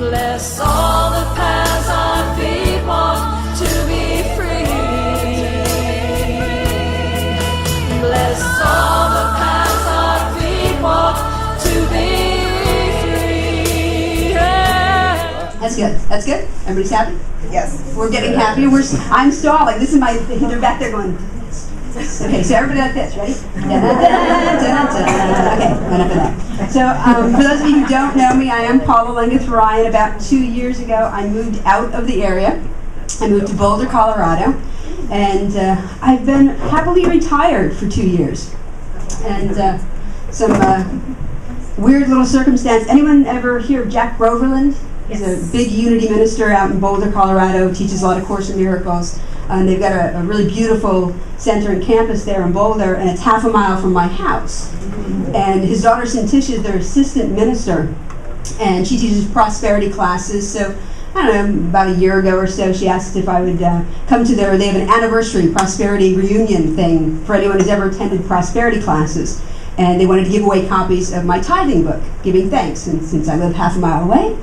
Bless all the paths our feet walk to be free. Bless all the paths our feet walk to be free. Yeah. That's good. That's good. Everybody's happy? Yes. We're getting happier. I'm stalling. This is my. They're back there going. Okay, so everybody like this, ready? Okay, enough of that. So, for those of you who don't know me, I am Paula Langguth Ryan. About 2 years ago, I moved out of the area. I moved to Boulder, Colorado, and I've been happily retired for 2 years. And some weird little circumstance. Anyone ever hear of Jack Groverland? He's a big Unity minister out in Boulder, Colorado, teaches a lot of Course in Miracles. And they've got a really beautiful center and campus there in Boulder, and it's half a mile from my house. And his daughter Cinticia is their assistant minister, and she teaches prosperity classes. So, I don't know, about a year ago or so, she asked if I would come to they have an anniversary prosperity reunion thing for anyone who's ever attended prosperity classes. And they wanted to give away copies of my tithing book, Giving Thanks. And since I live half a mile away,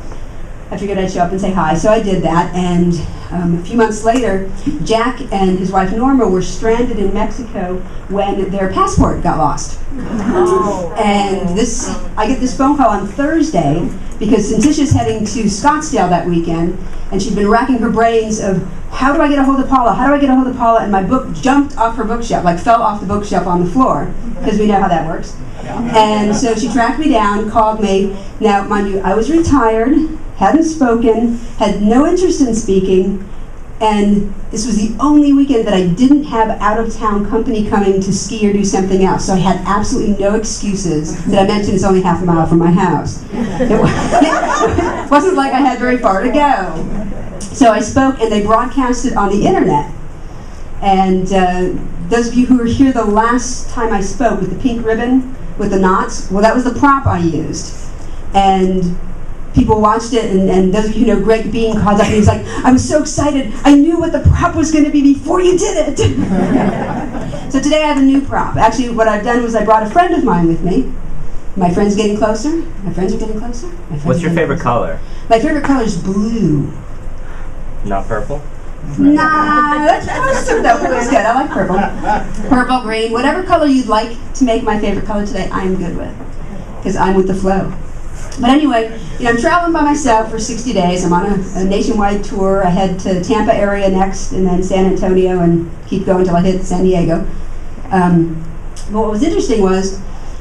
I figured I'd show up and say hi, so I did that, and a few months later, Jack and his wife Norma were stranded in Mexico when their passport got lost. Oh. And I get this phone call on Thursday because Cinticia's heading to Scottsdale that weekend, and she'd been racking her brains of how do I get a hold of Paula? How do I get a hold of Paula? And my book jumped off her bookshelf, like fell off the bookshelf on the floor, because we know how that works. And so she tracked me down, called me. Now, mind you, I was retired, hadn't spoken, had no interest in speaking, and this was the only weekend that I didn't have out-of-town company coming to ski or do something else. So I had absolutely no excuses that I mentioned it's only half a mile from my house. It wasn't like I had very far to go. So I spoke, and they broadcast it on the internet. And those of you who were here the last time I spoke with the pink ribbon, with the knots, well, that was the prop I used. And people watched it, and those of you who know Greg Bean called up and he was like, I was so excited, I knew what the prop was going to be before you did it. So today I have a new prop. Actually, what I've done was I brought a friend of mine with me. My friend's getting closer. My friends are getting closer. What's your favorite color? My favorite color is blue. Not purple? Nah, that's closer though. Blue's good. I like purple. Purple, green, whatever color you'd like to make my favorite color today, I'm good with. Because I'm with the flow. But anyway, I'm traveling by myself for 60 days. I'm on a nationwide tour. I head to Tampa area next, and then San Antonio, and keep going until I hit San Diego. But what was interesting was,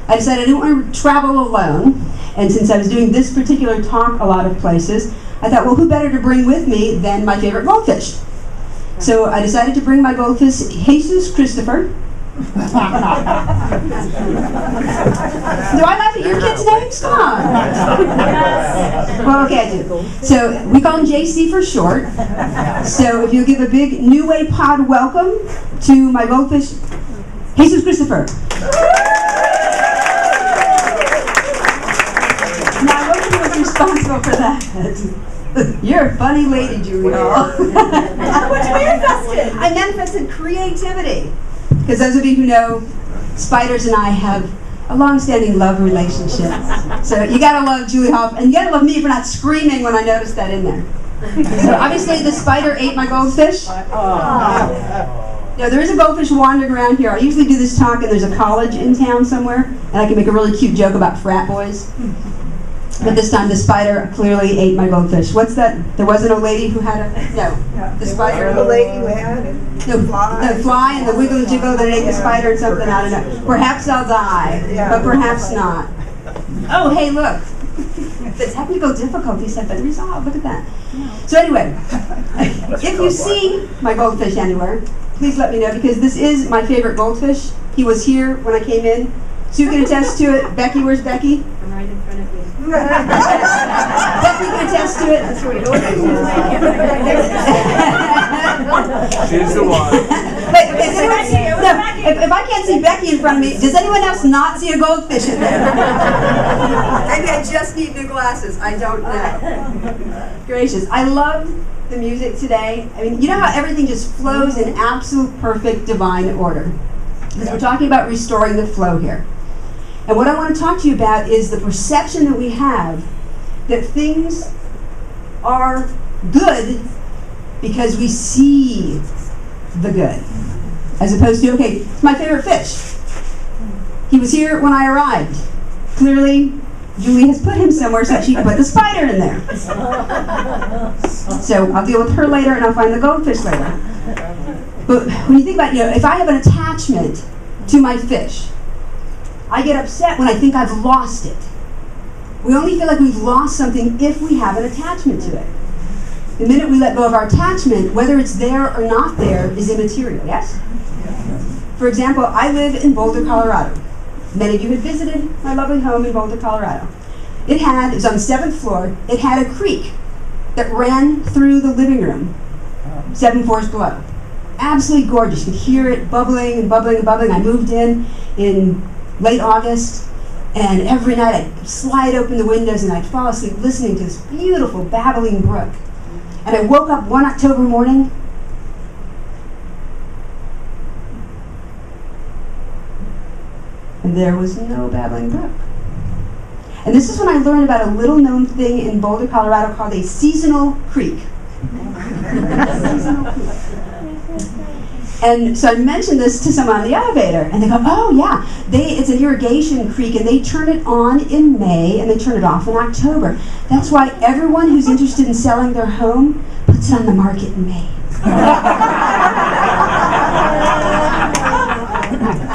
I decided I didn't want to travel alone, and since I was doing this particular talk a lot of places, I thought, well, who better to bring with me than my favorite goldfish? So I decided to bring my goldfish, Jesus Christopher. Do I laugh at your kids' names? Come on. Well, okay, I do. So we call him JC for short. So if you'll give a big New Way Pod welcome to my goldfish, Jesus Christopher. Now, what was responsible for that? You're a funny lady, Julie Hall. What you manifested? I manifested creativity. Because those of you who know, spiders and I have a long-standing love relationship. So you gotta love Julie Hall, and you gotta love me for not screaming when I noticed that in there. So obviously the spider ate my goldfish. There is a goldfish wandering around here. I usually do this talk and there's a college in town somewhere, and I can make a really cute joke about frat boys. But this time the spider clearly ate my goldfish. What's that? There wasn't a lady who had the spider. The lady who had it. The fly and the wiggle and jiggle that ate the spider and something, I don't know. Perhaps I'll die, but perhaps not. Oh, hey, look. The technical difficulties have been resolved. Look at that. So anyway, if you see my goldfish anywhere, please let me know, because this is my favorite goldfish. He was here when I came in. Sue can attest to it. Becky, where's Becky? I'm right in front of you. Becky can attest to it. That's where She's the one. Wait, okay, does anyone see, no, if I can't see Becky in front of me, does anyone else not see a goldfish in there? Maybe I just need new glasses. I don't know. Gracious. I love the music today. I mean, you know how everything just flows in absolute perfect divine order? Because we're talking about restoring the flow here. And what I want to talk to you about is the perception that we have that things are good because we see the good. As opposed to, okay, it's my favorite fish. He was here when I arrived. Clearly, Julie has put him somewhere so she can put the spider in there. So I'll deal with her later and I'll find the goldfish later. But when you think about, if I have an attachment to my fish, I get upset when I think I've lost it. We only feel like we've lost something if we have an attachment to it. The minute we let go of our attachment, whether it's there or not there, is immaterial, yes? For example, I live in Boulder, Colorado. Many of you have visited my lovely home in Boulder, Colorado. It was on the 7th floor, it had a creek that ran through the living room, 7 floors below. Absolutely gorgeous. You could hear it bubbling and bubbling and bubbling. I moved in late August, and every night I'd slide open the windows and I'd fall asleep listening to this beautiful babbling brook. And I woke up one October morning, and there was no babbling brook. And this is when I learned about a little known thing in Boulder, Colorado called a seasonal creek. Seasonal creek. And so I mentioned this to someone on the elevator, and they go, oh yeah, it's an irrigation creek, and they turn it on in May, and they turn it off in October. That's why everyone who's interested in selling their home puts it on the market in May.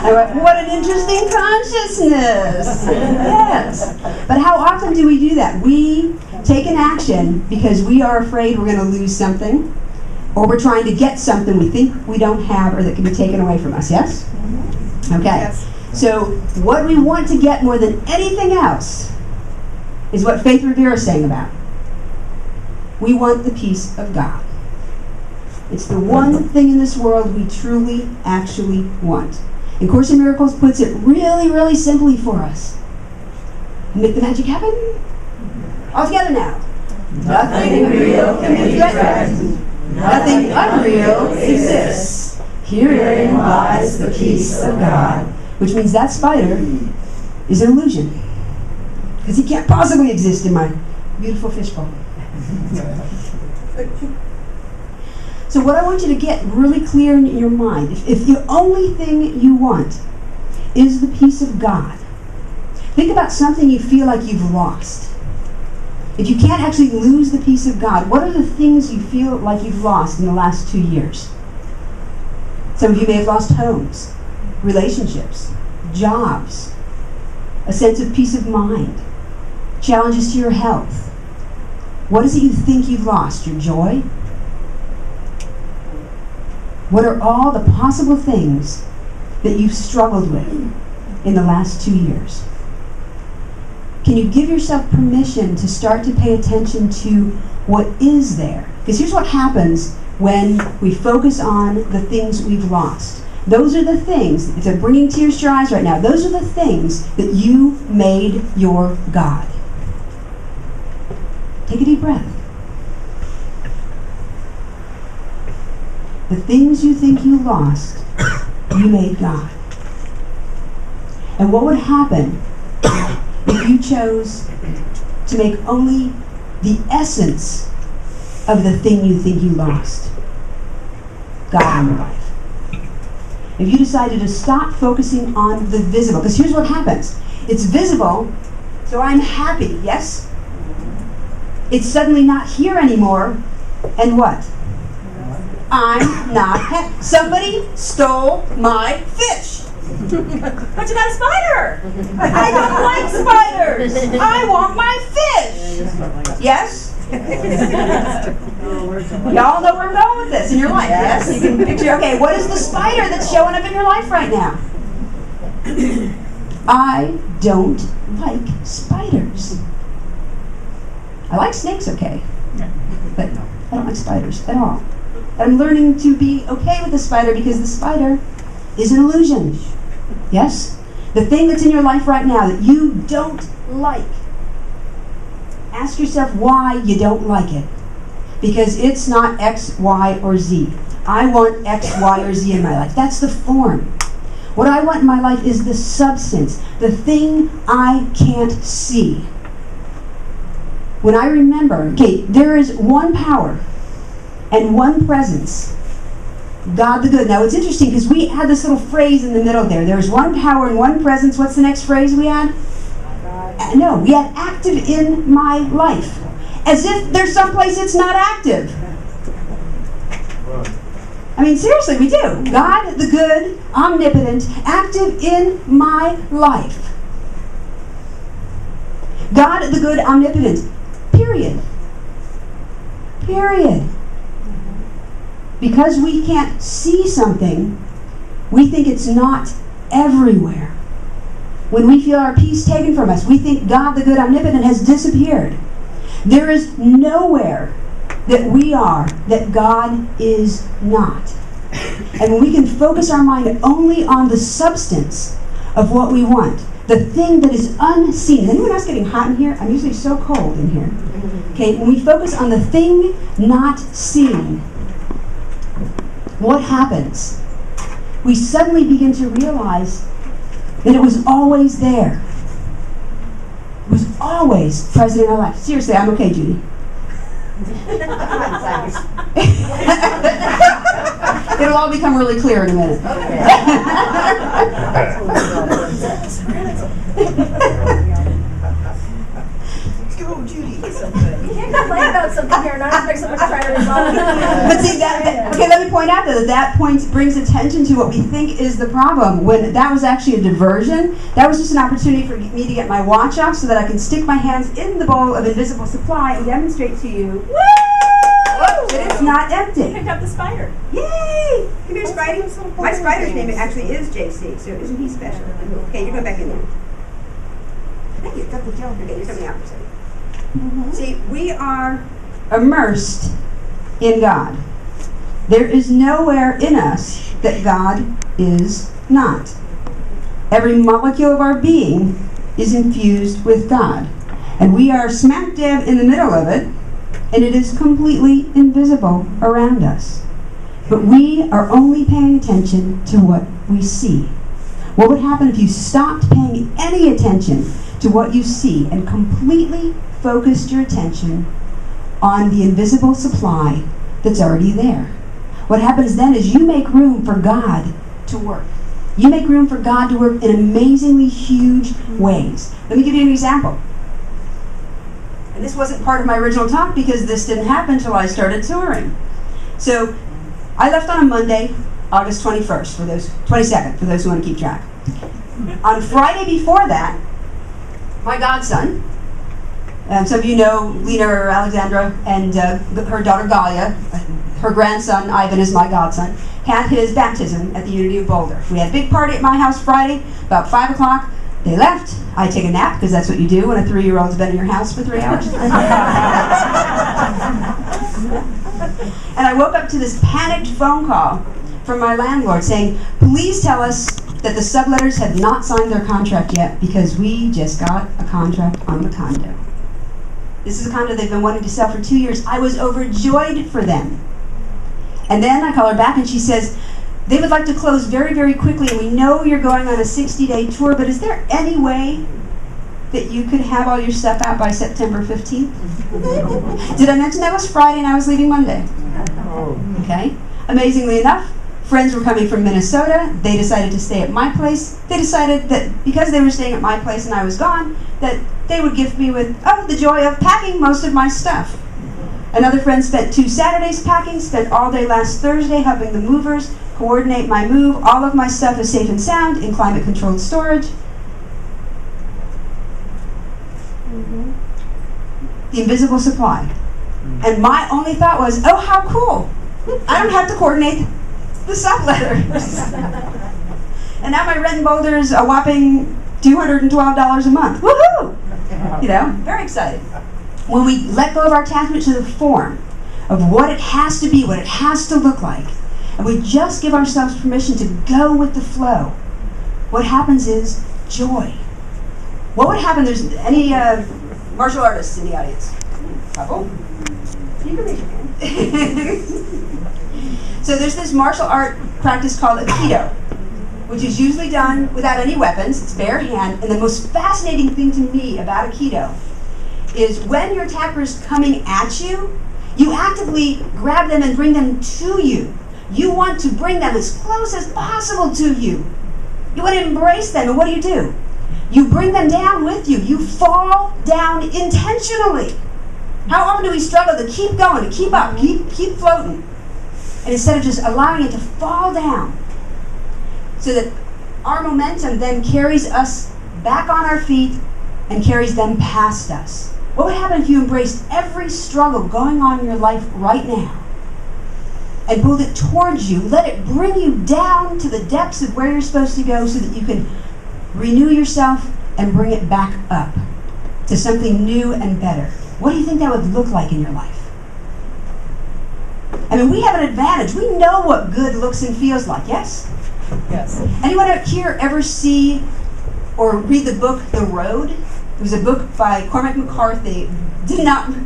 I went, what an interesting consciousness. Yes. But how often do we do that? We take an action because we are afraid we're going to lose something, or we're trying to get something we think we don't have or that can be taken away from us, yes? Okay. Yes. So what we want to get more than anything else is what Faith Revere is saying about. We want the peace of God. It's the one thing in this world we truly, actually want. And Course in Miracles puts it really, really simply for us. Make the magic happen. All together now. Nothing real can be threatened. Nothing unreal exists. Herein lies the peace of God. Which means that spider is an illusion. Because he can't possibly exist in my beautiful fishbowl. So what I want you to get really clear in your mind, if the only thing you want is the peace of God, think about something you feel like you've lost. If you can't actually lose the peace of God, what are the things you feel like you've lost in the last 2 years? Some of you may have lost homes, relationships, jobs, a sense of peace of mind, challenges to your health. What is it you think you've lost? Your joy? What are all the possible things that you've struggled with in the last 2 years? Can you give yourself permission to start to pay attention to what is there? Because here's what happens when we focus on the things we've lost. Those are the things, if they're bringing tears to your eyes right now, those are the things that you made your God. Take a deep breath. The things you think you lost, you made God. And what would happen if you chose to make only the essence of the thing you think you lost God in your life? If you decided to stop focusing on the visible, because here's what happens. It's visible, so I'm happy, yes? It's suddenly not here anymore, and what? I'm not happy. Somebody stole my fish. But you got a spider. I don't like spiders. I want my fish. Yes? Y'all know where I'm going with this in your life, yes? You can picture, okay, what is the spider that's showing up in your life right now? I don't like spiders. I like snakes, okay, but I don't like spiders at all. I'm learning to be okay with the spider because the spider is an illusion. Yes? The thing that's in your life right now that you don't like, ask yourself why you don't like it. Because it's not X, Y, or Z. I want X, Y, or Z in my life. That's the form. What I want in my life is the substance, the thing I can't see. when I remember, okay, there is one power and one presence, God the good. Now it's interesting because we had this little phrase in the middle there. There is one power and one presence. What's the next phrase we had? No, we had active in my life. As if there's someplace it's not active. I mean, seriously, we do. God the good, omnipotent, active in my life. God the good, omnipotent. Period. Period. Because we can't see something, we think it's not everywhere. When we feel our peace taken from us, we think God the good, omnipotent has disappeared. There is nowhere that we are that God is not. And when we can focus our mind only on the substance of what we want, the thing that is unseen. Is anyone else getting hot in here? I'm usually so cold in here. Okay, when we focus on the thing not seen, what happens? We suddenly begin to realize that it was always there. It was always present in our life. Seriously, I'm okay, Judy. It'll all become really clear in a minute. Go, Judy. You can't complain about something here and not expect someone to try to resolve it. But see, okay, let me point out that point brings attention to what we think is the problem. When that was actually a diversion, that was just an opportunity for me to get my watch off so that I can stick my hands in the bowl of invisible supply and demonstrate to you that it's not empty. Picked up the spider. Yay! Come here, Spidey. My spider's name actually is JC, so isn't he special? Okay, you're going back in there. Thank you. Got the gel. Okay, you're coming out for a second. See, we are immersed in God. There is nowhere in us that God is not. Every molecule of our being is infused with God. And we are smack dab in the middle of it, and it is completely invisible around us. But we are only paying attention to what we see. What would happen if you stopped paying any attention to what you see and completely focused your attention on the invisible supply that's already there? What happens then is you make room for God to work. You make room for God to work in amazingly huge ways. Let me give you an example. And this wasn't part of my original talk because this didn't happen until I started touring. So I left on a Monday, August 21st, 22nd, for those who want to keep track. On Friday before that, my godson, some of you know Lena or Alexandra, and her daughter Galia, her grandson Ivan is my godson, had his baptism at the Unity of Boulder. We had a big party at my house Friday, about 5 o'clock. They left. I take a nap, because that's what you do when a 3-year-old's been in your house for 3 hours. And I woke up to this panicked phone call from my landlord saying, please tell us that the subletters had not signed their contract yet because we just got a contract on the condo. This is a condo they've been wanting to sell for 2 years. I was overjoyed for them. And then I call her back and she says, they would like to close very, very quickly, and we know you're going on a 60-day tour, but is there any way that you could have all your stuff out by September 15th? Did I mention that was Friday and I was leaving Monday? Okay. Amazingly enough, friends were coming from Minnesota. They decided to stay at my place. They decided that because they were staying at my place and I was gone, that they would gift me with, the joy of packing most of my stuff. Another friend spent 2 Saturdays packing, spent all day last Thursday helping the movers coordinate my move. All of my stuff is safe and sound in climate-controlled storage. The invisible supply. And my only thought was, oh, how cool. I don't have to coordinate the subletters. And now my rent in Boulder is a whopping $212 a month. Woohoo! You know, very excited. When we let go of our attachment to the form of what it has to be, what it has to look like, and we just give ourselves permission to go with the flow, what happens is joy. What would happen? There's any martial artists in the audience? Couple? You can raise your hand. So there's this martial art practice called Aikido, which is usually done without any weapons. It's bare hand. And the most fascinating thing to me about Aikido is when your attacker is coming at you, you actively grab them and bring them to you. You want to bring them as close as possible to you. You want to embrace them, and what do? You bring them down with you. You fall down intentionally. How often do we struggle to keep going, to keep up, keep floating? And instead of just allowing it to fall down, so that our momentum then carries us back on our feet and carries them past us. What would happen if you embraced every struggle going on in your life right now and pulled it towards you, let it bring you down to the depths of where you're supposed to go so that you can renew yourself and bring it back up to something new and better? What do you think that would look like in your life? I mean, we have an advantage. We know what good looks and feels like, yes? Yes. Anyone out here ever see or read the book The Road? It was a book by Cormac McCarthy.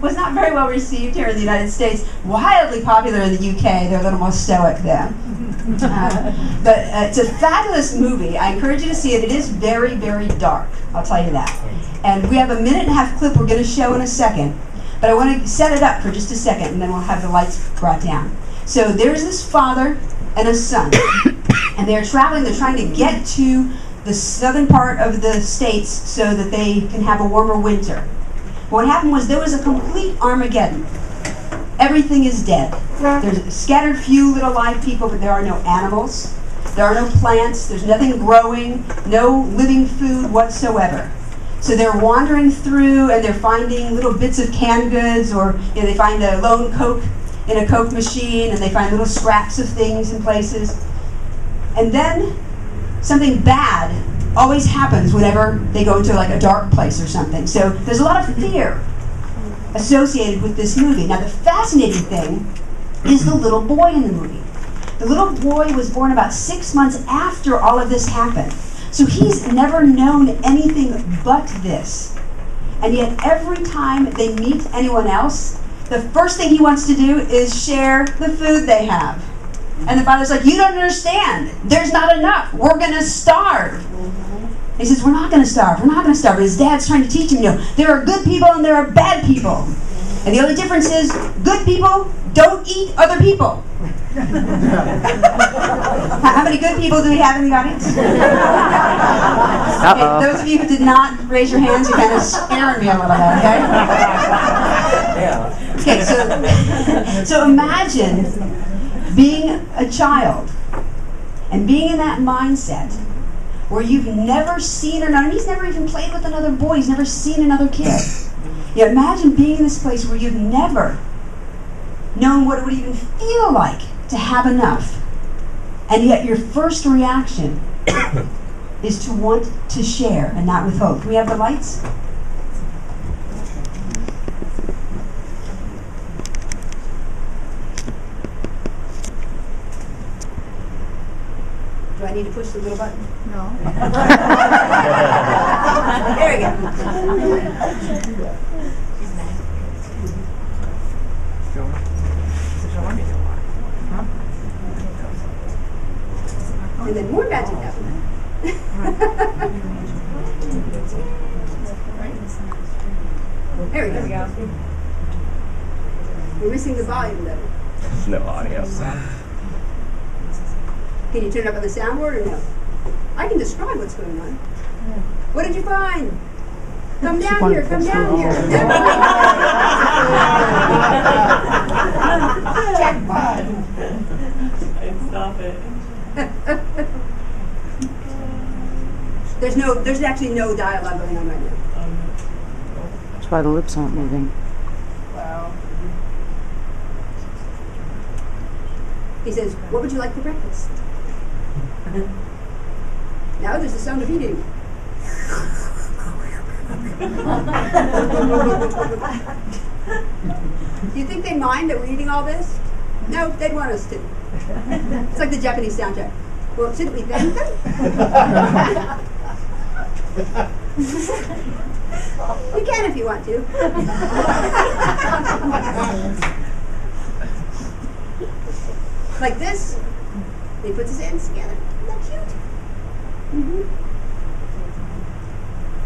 Was not very well received here in the United States. Wildly popular in the UK. They're a little more stoic there. But it's a fabulous movie. I encourage you to see it. It is very, very dark. I'll tell you that. And we have a 1.5-minute clip we're going to show in a second. But I want to set it up for just a second, and then we'll have the lights brought down. So there's this father and a son. And they're traveling. They're trying to get to the southern part of the states so that they can have a warmer winter. What happened was there was a complete Armageddon. Everything is dead. There's a scattered few little live people, but there are no animals. There are no plants. There's nothing growing. No living food whatsoever. So they're wandering through and they're finding little bits of canned goods, or they find a lone Coke in a Coke machine, and they find little scraps of things in places. And then something bad always happens whenever they go into like a dark place or something. So there's a lot of fear associated with this movie. Now the fascinating thing is the little boy in the movie. The little boy was born about 6 months after all of this happened. So he's never known anything but this. And yet every time they meet anyone else, the first thing he wants to do is share the food they have. And the father's like, you don't understand. There's not enough. We're going to starve. He says, we're not going to starve. We're not going to starve. But his dad's trying to teach him, there are good people and there are bad people. And the only difference is good people don't eat other people. How many good people do we have in the audience? Okay, those of you who did not raise your hands, you're kind of scaring me a little bit, okay? Yeah. Okay, so imagine being a child and being in that mindset where you've never seen or known, he's never even played with another boy, he's never seen another kid. Yeah, imagine being in this place where you've never known what it would even feel like to have enough. And yet your first reaction is to want to share and not withhold. Can we have the lights? Do I need to push the little button? No. There we go. And then more magic happened. There we go. We're missing the volume though. No audio. Can you turn it up on the soundboard or no? I can describe what's going on. What did you find? Come down here, come down here. Jackpot. Stop it. There's actually no dialogue going on right now. That's why the lips aren't moving. Wow. He says, what would you like for breakfast? Now there's the sound of eating. Do you think they mind that we're eating all this? No, they'd want us to. It's like the Japanese soundtrack. Well, shouldn't we thank them? You can if you want to. Like this. He puts his hands together. Isn't that cute? Mm-hmm.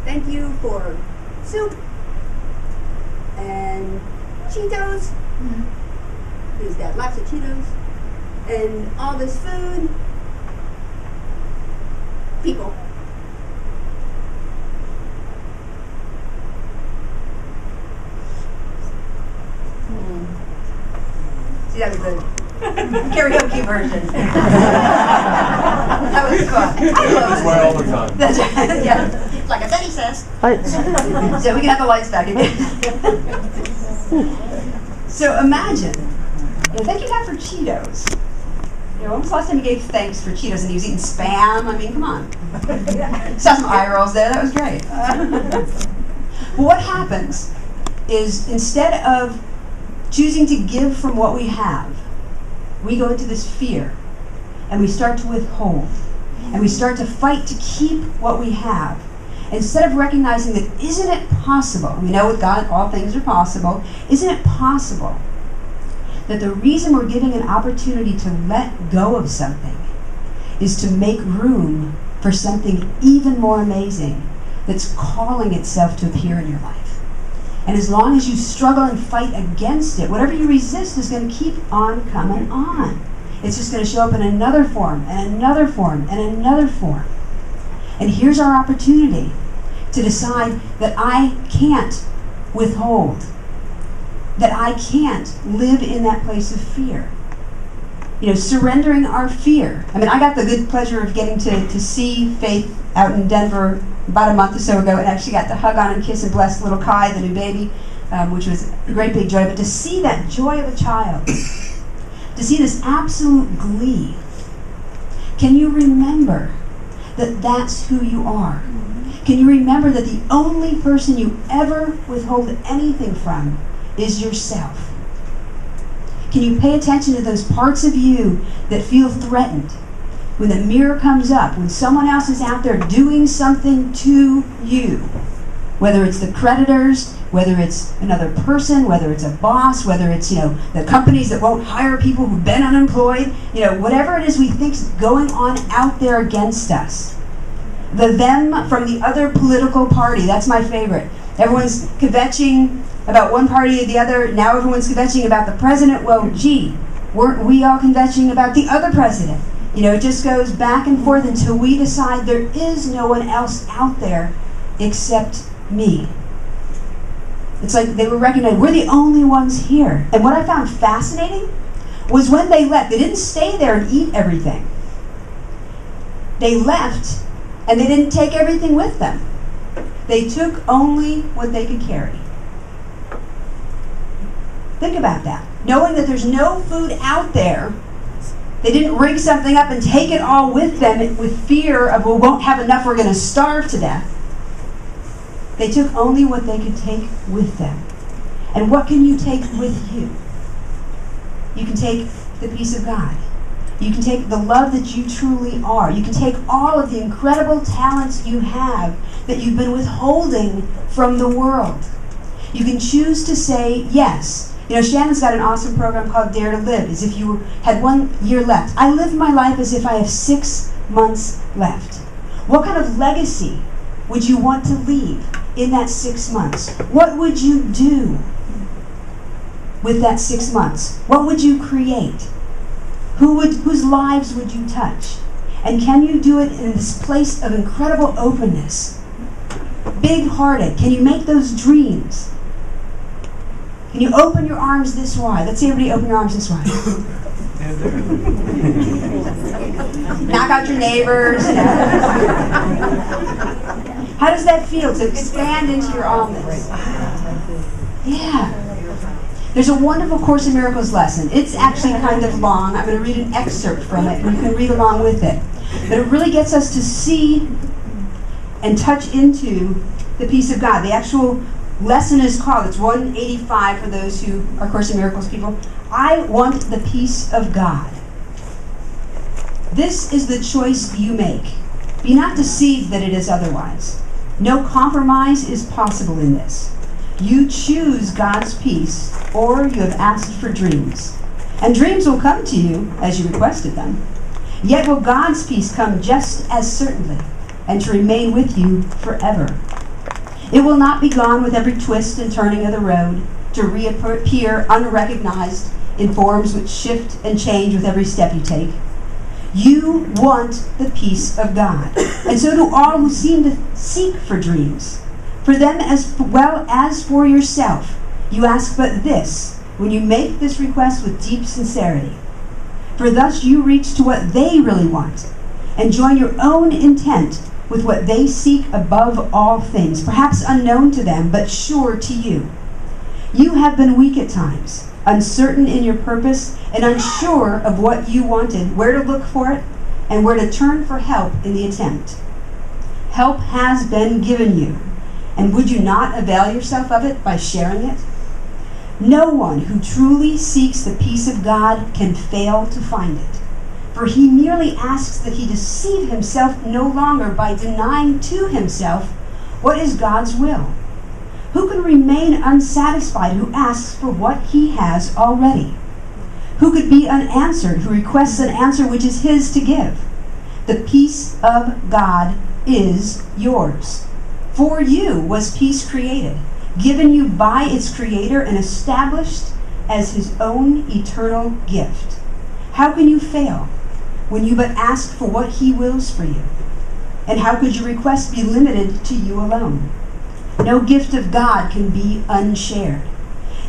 Thank you for soup. Cheetos. He's got lots of Cheetos. And all this food. People. See, that was the karaoke version. That was cool. That's why all the time. That's right. Yeah. Like a Betty says. So we can have the lights back again. So imagine. Thank you, God, for Cheetos. When was the last time you gave thanks for Cheetos and he was eating Spam? I mean, come on. Saw some eye rolls there. That was great. Well, what happens is instead of choosing to give from what we have, we go into this fear and we start to withhold and we start to fight to keep what we have. Instead of recognizing that, isn't it possible, we know with God all things are possible, isn't it possible that the reason we're giving an opportunity to let go of something is to make room for something even more amazing that's calling itself to appear in your life? And as long as you struggle and fight against it, whatever you resist is going to keep on coming on. It's just going to show up in another form, and another form, and another form. And here's our opportunity to decide that I can't withhold, that I can't live in that place of fear. Surrendering our fear. I mean, I got the good pleasure of getting to see Faith out in Denver about a month or so ago, and actually got to hug on and kiss and bless little Kai, the new baby, which was a great big joy. But to see that joy of a child, to see this absolute glee, can you remember that that's who you are? Can you remember that the only person you ever withhold anything from is yourself? Can you pay attention to those parts of you that feel threatened? When the mirror comes up, when someone else is out there doing something to you, whether it's the creditors, whether it's another person, whether it's a boss, whether it's, the companies that won't hire people who've been unemployed, whatever it is we think's going on out there against us. The them from the other political party, that's my favorite. Everyone's kvetching about one party or the other. Now everyone's kvetching about the president. Well, gee, weren't we all kvetching about the other president? It just goes back and forth until we decide there is no one else out there except me. It's like they were recognizing we're the only ones here. And what I found fascinating was when they left, they didn't stay there and eat everything. They left and they didn't take everything with them. They took only what they could carry. Think about that. Knowing that there's no food out there, they didn't rig something up and take it all with them with fear of, we won't have enough, we're going to starve to death. They took only what they could take with them. And what can you take with you? You can take the peace of God. You can take the love that you truly are. You can take all of the incredible talents you have that you've been withholding from the world. You can choose to say yes. Shannon's got an awesome program called Dare to Live, as if you had 1 year left. I live my life as if I have 6 months left. What kind of legacy would you want to leave in that 6 months? What would you do with that 6 months? What would you create? Whose lives would you touch? And can you do it in this place of incredible openness? Big-hearted. Can you make those dreams? Can you open your arms this wide? Let's see everybody open your arms this wide. Knock out your neighbors. How does that feel to expand into your almonds? Yeah. There's a wonderful Course in Miracles lesson. It's actually kind of long. I'm going to read an excerpt from it, and you can read along with it. But it really gets us to see and touch into the peace of God. The actual lesson is called, it's 185 for those who are Course in Miracles people, I want the peace of God. This is the choice you make. Be not deceived that it is otherwise. No compromise is possible in this. You choose God's peace, or you have asked for dreams. And dreams will come to you as you requested them. Yet will God's peace come just as certainly, and to remain with you forever. It will not be gone with every twist and turning of the road. to reappear unrecognized in forms which shift and change with every step you take. You want the peace of God, and so do all who seem to seek for dreams. For them as well as for yourself, you ask but this when you make this request with deep sincerity. For thus you reach to what they really want, and join your own intent with what they seek above all things, perhaps unknown to them, but sure to you. You have been weak at times, uncertain in your purpose, and unsure of what you wanted, where to look for it, and where to turn for help in the attempt. Help has been given you, and would you not avail yourself of it by sharing it? No one who truly seeks the peace of God can fail to find it, for he merely asks that he deceive himself no longer by denying to himself what is God's will. Who can remain unsatisfied who asks for what he has already? Who could be unanswered who requests an answer which is his to give? The peace of God is yours. For you was peace created, given you by its creator and established as his own eternal gift. How can you fail when you but ask for what he wills for you? And how could your request be limited to you alone? No gift of God can be unshared.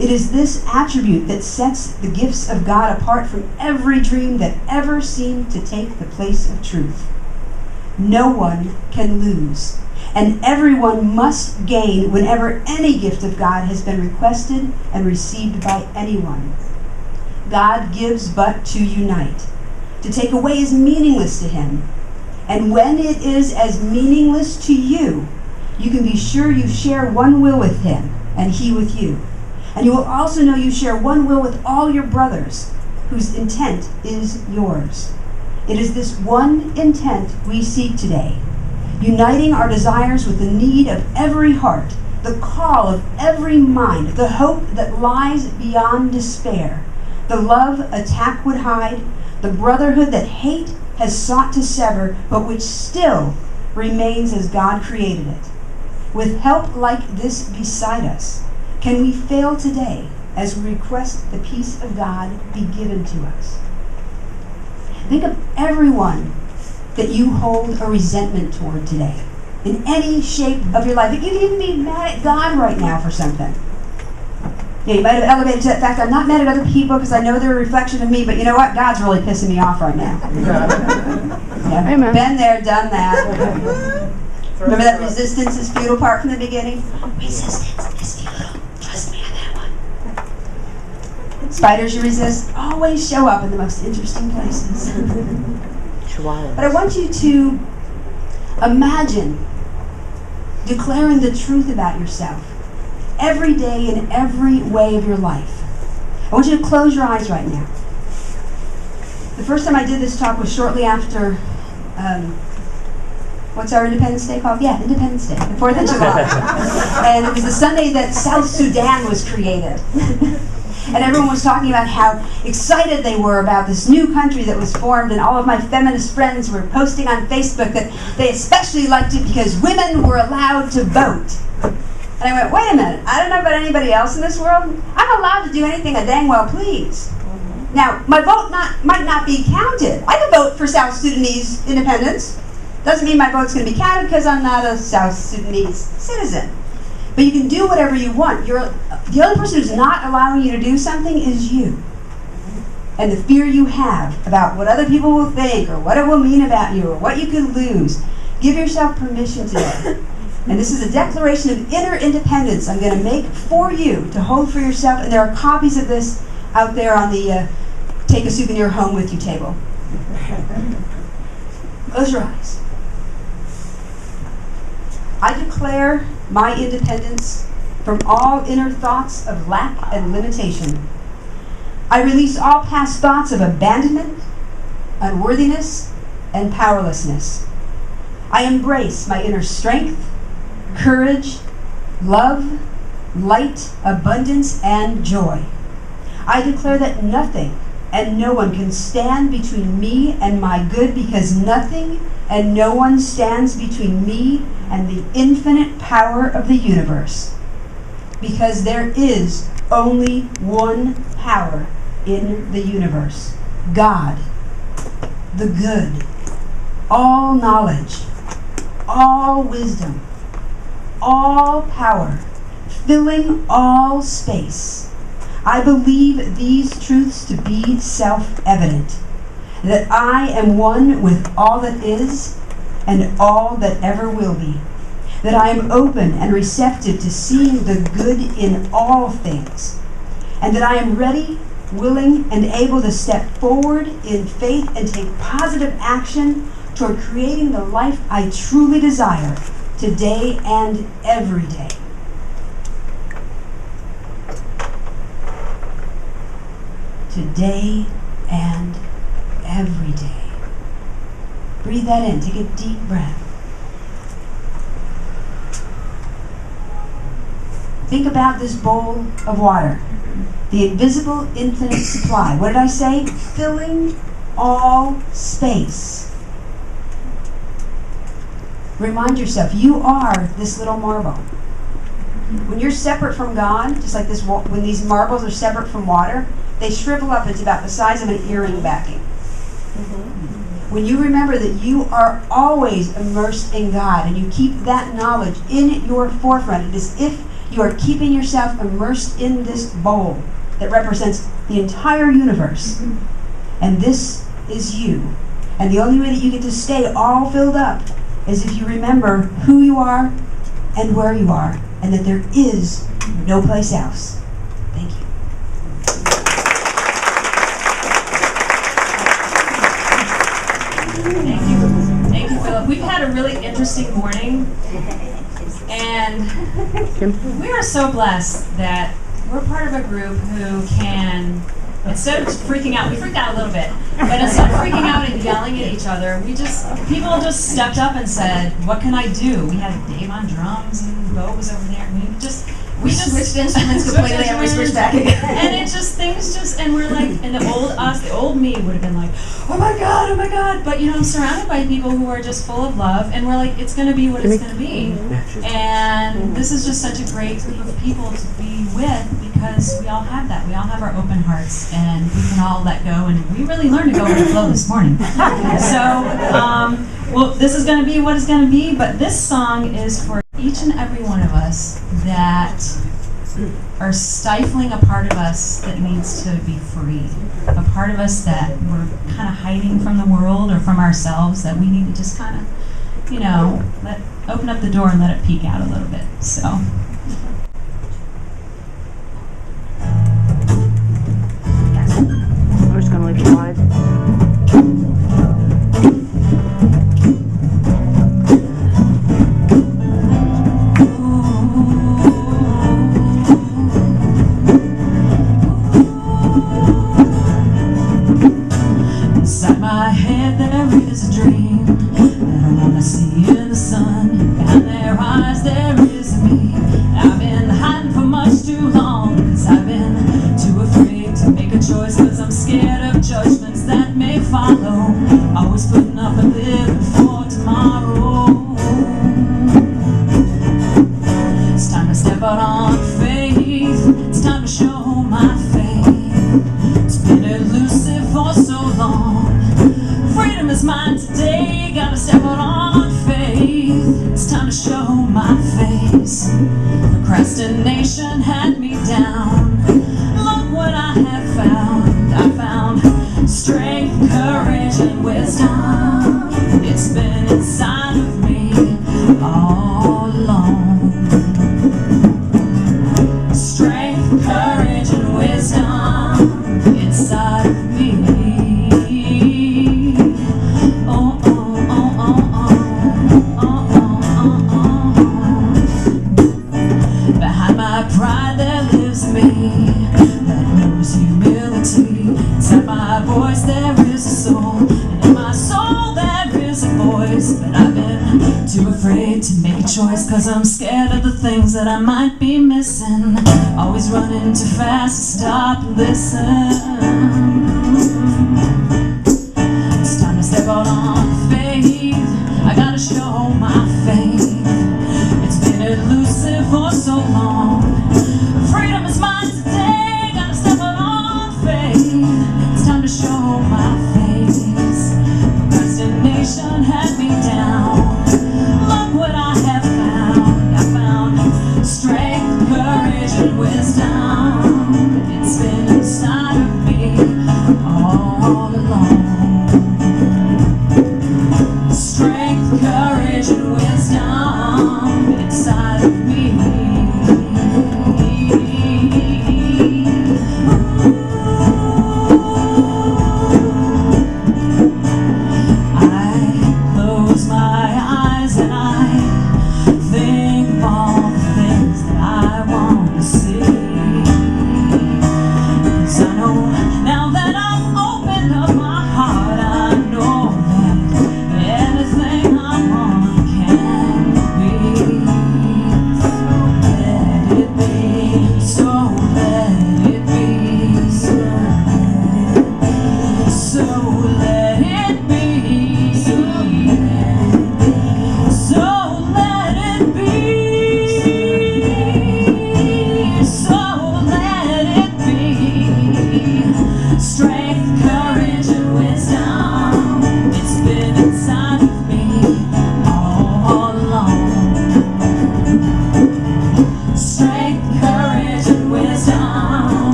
It is this attribute that sets the gifts of God apart from every dream that ever seemed to take the place of truth. No one can lose, and everyone must gain whenever any gift of God has been requested and received by anyone. God gives but to unite. To take away is meaningless to him. And when it is as meaningless to you, you can be sure you share one will with him, and he with you. And you will also know you share one will with all your brothers, whose intent is yours. It is this one intent we seek today, uniting our desires with the need of every heart, the call of every mind, the hope that lies beyond despair, the love attack would hide, the brotherhood that hate has sought to sever, but which still remains as God created it. With help like this beside us, can we fail today as we request the peace of God be given to us? Think of everyone that you hold a resentment toward today, in any shape of your life. You can even be mad at God right now for something. Yeah, you might have elevated to that fact, I'm not mad at other people because I know they're a reflection of me, but you know what? God's really pissing me off right now. Yeah. Amen. Been there, done that. Remember that resistance is futile part from the beginning? Resistance is futile. Trust me on that one. Spiders you resist always show up in the most interesting places. But I want you to imagine declaring the truth about yourself every day in every way of your life. I want you to close your eyes right now. The first time I did this talk was shortly after, what's our Independence Day called? Yeah, Independence Day, the 4th of July. And it was the Sunday that South Sudan was created. And everyone was talking about how excited they were about this new country that was formed, and all of my feminist friends were posting on Facebook that they especially liked it because women were allowed to vote. And I went, wait a minute, I don't know about anybody else in this world. I'm allowed to do anything I dang well please. Now, my vote might not be counted. I can vote for South Sudanese independence. Doesn't mean my vote's going to be counted because I'm not a South Sudanese citizen. But you can do whatever you want. The only person who's not allowing you to do something is you. And the fear you have about what other people will think or what it will mean about you or what you could lose. Give yourself permission today. And this is a declaration of inner independence I'm going to make for you to hold for yourself. And there are copies of this out there on the Take a Souvenir Home With You table. Close your eyes. I declare my independence from all inner thoughts of lack and limitation. I release all past thoughts of abandonment, unworthiness, and powerlessness. I embrace my inner strength, courage, love, light, abundance, and joy. I declare that nothing and no one can stand between me and my good, because nothing and no one stands between me and the infinite power of the universe. Because there is only one power in the universe: God, the good, all knowledge, all wisdom, all power, filling all space. I believe these truths to be self-evident, that I am one with all that is and all that ever will be, that I am open and receptive to seeing the good in all things, and that I am ready, willing, and able to step forward in faith and take positive action toward creating the life I truly desire today and every day. Today and every day. Breathe that in. Take a deep breath. Think about this bowl of water. The invisible infinite supply. What did I say? Filling all space. Remind yourself, you are this little marble. When you're separate from God, just like this, when these marbles are separate from water, they shrivel up into about the size of an earring backing. When you remember that you are always immersed in God and you keep that knowledge in your forefront, it is if you are keeping yourself immersed in this bowl that represents the entire universe. And this is you. And the only way that you get to stay all filled up is if you remember who you are and where you are, and that there is no place else. Thank you. Thank you, Philip. We've had a really interesting morning, and we are so blessed that we're part of a group who can, instead of freaking out, we freaked out a little bit, but instead of freaking out and yelling at each other, people just stepped up and said, what can I do? We had Dave on drums, and Bo was over there, and we just switched instruments completely and we switched back again. And and we're like, and the old me would have been like, oh my God. But I'm surrounded by people who are just full of love, and we're like, it's going to be what it's going to be. And this is just such a great group of people to be with, because we all have that. We all have our open hearts, and we can all let go, and we really learned to go with the flow this morning. So, this is going to be what it's going to be, but this song is for each and every one of us that are stifling a part of us that needs to be free. A part of us that we're kind of hiding from the world or from ourselves, that we need to just kind of, open up the door and let it peek out a little bit. So. We're just going to leave it wide. Inside my head there is a dream that I want to see in the sun. Behind their eyes there is a me. I've been hiding for much too long, because I've been too afraid to make a choice, because I'm scared of judgments that may follow. Always putting up and living for tomorrow. It's time to step out on faith. It's time to show my faith. It's been elusive for so long. Freedom is mine today. Gotta step out on faith. It's time to show my face. Procrastination had me down. Look what I have found. I found strength, courage, and wisdom. It's been inside of me all along. Strength, courage, and wisdom inside of me. Oh, oh, oh, oh, oh, oh, oh, oh. Behind my pride there lives me that knows humility. Inside my voice there is a soul, and in my soul there is a voice. But I've been too afraid to make a choice, 'cause I'm scared of the things that I might be missing. Always running too fast to stop and listen. It's time to step out on faith. I gotta show my faith. It's been elusive for so long. Freedom is mine.